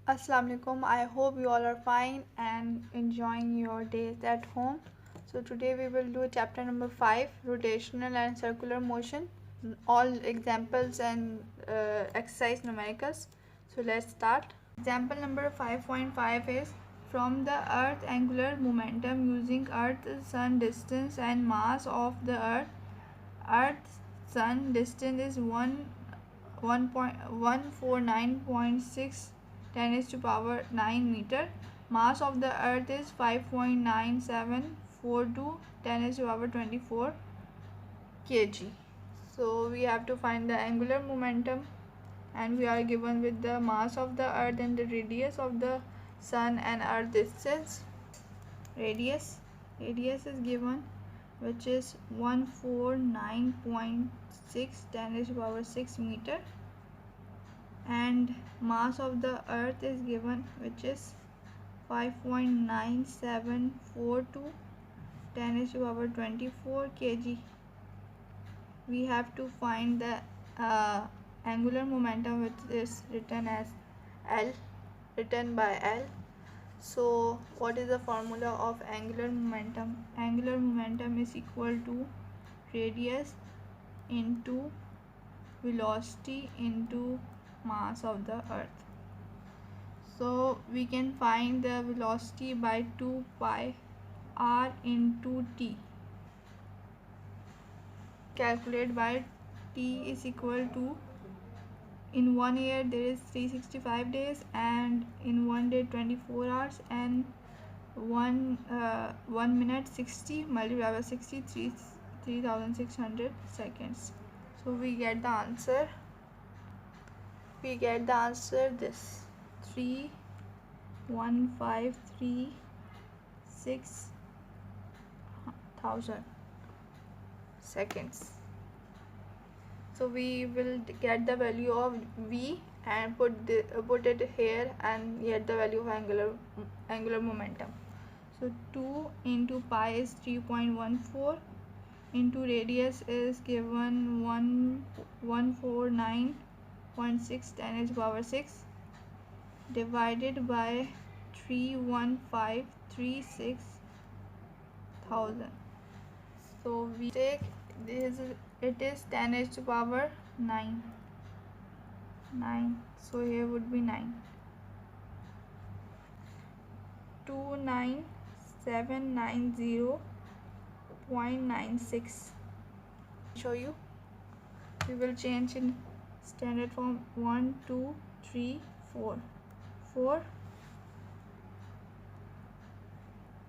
Assalamu alaikum. I hope you all are fine and enjoying your days at home. So today we will do chapter number 5, rotational and circular motion, all examples and exercise numericals. So let's start. Example number 5.5 is from the earth angular momentum using earth sun distance and mass of the earth sun distance is 149.6 10 is to power 9 meter. Mass of the earth is 5.9742 10 is to power 24 kg. So we have to find the angular momentum, and we are given with the mass of the earth and the radius of the sun and earth distance. Radius is given, which is 149.6 10 is to power 6 meter, and mass of the earth is given, which is 5.9742 10 is to power 24 kg. We have to find the angular momentum, which is written by L. So what is the formula of angular momentum? Angular momentum is equal to radius into velocity into mass of the earth. So we can find the velocity by 2 pi r into t. Calculate by t is equal to, in 1 year there is 365 days, and in 1 day 24 hours, and 1 minute 60 multiplied by 60 3600 seconds. So we get the answer this 31536,000 seconds. So we will get the value of v and put it here and get the value of angular momentum. So 2 into pi is 3.14 into radius is given 149.6 10 is power 6 divided by 31536,000. So we take this, it is 10 is to power 9. So here would be 9. 29790.96. Show you. We will change in standard form. 1 2 3 4 4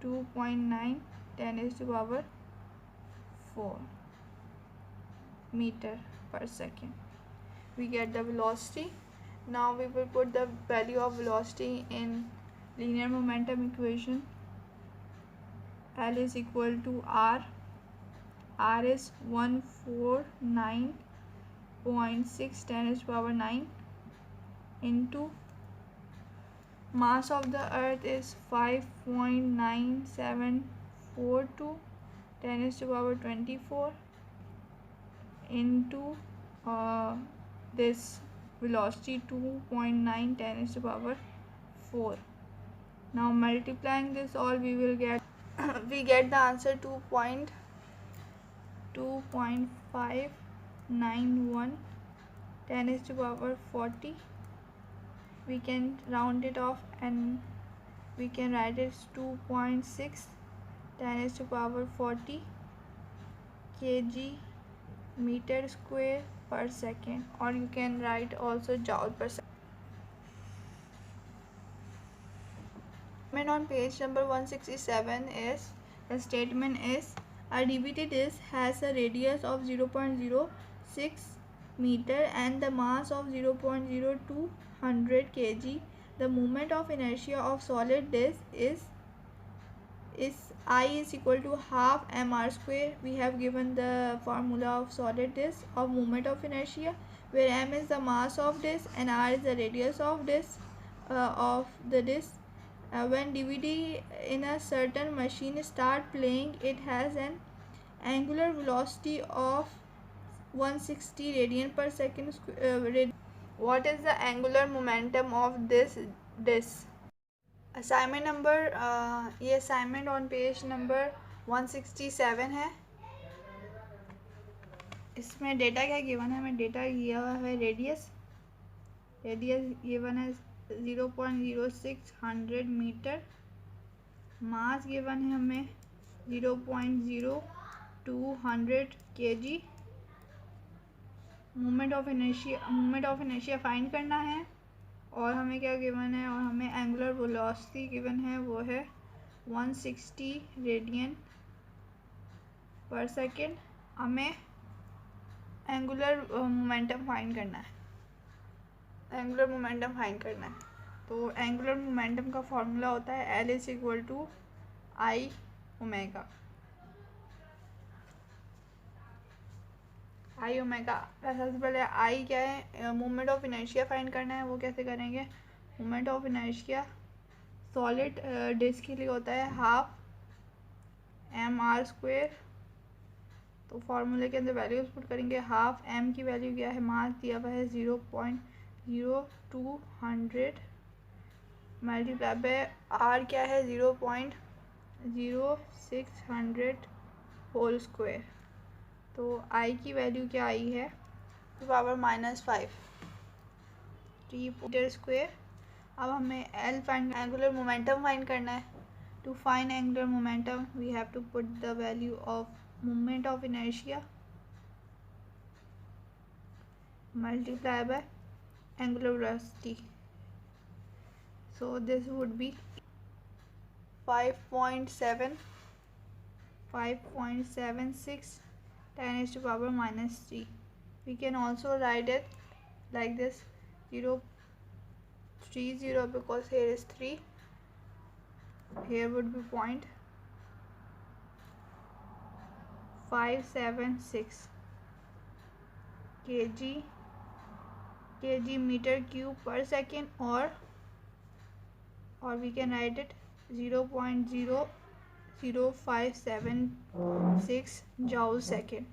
2.9 10 is to power 4 meter per second. We get the velocity. Now we will put the value of velocity in linear momentum equation. L is equal to R. R is 149.6 10 is to power 9 into mass of the earth is 5.9742 10 is to power 24 into this velocity 2.9 10 is to power 4. Now multiplying this all, we will get we get the answer 2.591 10 is to power 40. We can round it off and we can write it 2.6 10 is to power 40 kg meter square per second, or you can write also joule per second. On page number 167 is, the statement is, a DBT disc has a radius of 0.06 meter and the mass of 0.0200 kg. The moment of inertia of solid disc is I is equal to half mr square. We have given the formula of solid disc of moment of inertia, where m is the mass of disc and r is the radius of disc of the disc. When DVD in a certain machine start playing, it has an angular velocity of 160 radian per second What is the angular momentum of this disk? Assignment number ये assignment on page number 167 है। इसमें data क्या given है? हमें data दिया हुआ है radius given है 0.06 मीटर। मास गिवन है हमें 0.02 kg। Moment of inertia find करना है। और हमें क्या गिवन है? और हमें एंगुलर वेलोसिटी गिवन है, वो है 160 रेडियन पर सेकेंड। हमें एंगुलर मोमेंटम फाइंड करना है। तो एंगुलर मोमेंटम का फॉर्मूला होता है L = I ओमेगा। सबसे पहले आई क्या है? मोमेंट ऑफ इनर्शिया फाइंड करना है। वो कैसे करेंगे? Moment of inertia solid disc के लिए होता है 12 mr²। तो फॉर्मूले के अंदर वैल्यूज पुट करेंगे। 12 m की वैल्यू क्या है? मास दिया हुआ है 0.02 मल्टीप्लाई बाय r क्या है? 0.06 होल स्क्वायर। तो i की वैल्यू क्या आई है? (−5 मीटर स्क्वायर। अब हमें एंगुलर मोमेंटम फाइंड करना है। To find angular momentum we have to put the value of moment of inertia multiply by angular velocity. So this would be 5.76 10⁻³ We can also write it like this 0.30 because here is 3. Here would be 0.576 kg meter cube per second, or we can write it 0.00576 joule second.